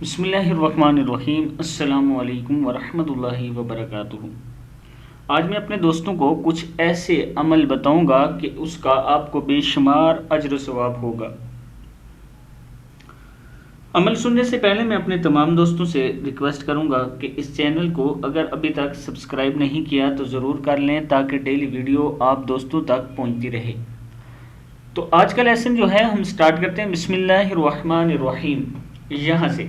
بسم اللہ الرحمن الرحیم۔ السلام علیکم ورحمۃ اللہ وبرکاتہ۔ آج میں اپنے دوستوں کو کچھ ایسے عمل بتاؤں گا کہ اس کا آپ کو بے شمار اجر و ثواب ہوگا۔ عمل سننے سے پہلے میں اپنے تمام دوستوں سے ریکویسٹ کروں گا کہ اس چینل کو اگر ابھی تک سبسکرائب نہیں کیا تو ضرور کر لیں تاکہ ڈیلی ویڈیو آپ دوستوں تک پہنچتی رہے۔ تو آج کا لیسن جو ہے ہم سٹارٹ کرتے ہیں بسم اللہ الرحمن الرحیم یہاں سے۔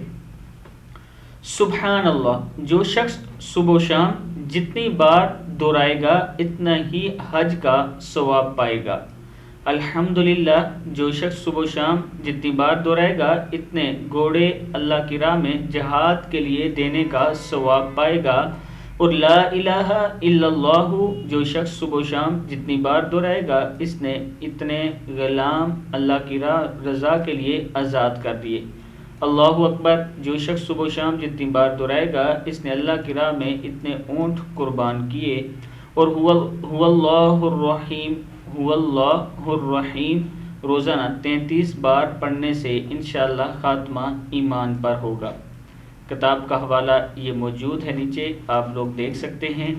سبحان اللہ، جو شخص صبح و شام جتنی بار دہرائے گا اتنا ہی حج کا ثواب پائے گا۔ الحمدللہ، جو شخص صبح و شام جتنی بار دہرائے گا اتنے گھوڑے اللہ کی راہ میں جہاد کے لیے دینے کا ثواب پائے گا۔ اور لا الہ الا اللہ، جو شخص صبح و شام جتنی بار دہرائے گا اس نے اتنے غلام اللہ کی رضا کے لیے آزاد کر دیے۔ اللہ اکبر، جو شخص صبح و شام جتنی بار دہرائے گا اس نے اللہ کی راہ میں اتنے اونٹ قربان کیے۔ اور هو اللہ الرحیم، هو اللہ الرحیم روزانہ 33 بار پڑھنے سے انشاءاللہ خاتمہ ایمان پر ہوگا۔ کتاب کا حوالہ یہ موجود ہے نیچے، آپ لوگ دیکھ سکتے ہیں۔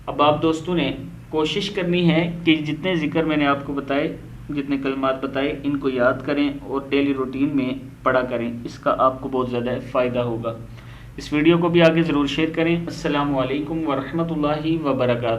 اب آپ دوستوں نے کوشش کرنی ہے کہ جتنے ذکر میں نے آپ کو بتائے، جتنے کلمات بتائے ان کو یاد کریں اور ڈیلی روٹین میں پڑھا کریں، اس کا آپ کو بہت زیادہ فائدہ ہوگا۔ اس ویڈیو کو بھی آگے ضرور شیئر کریں۔ السلام علیکم ورحمۃ اللہ وبرکاتہ۔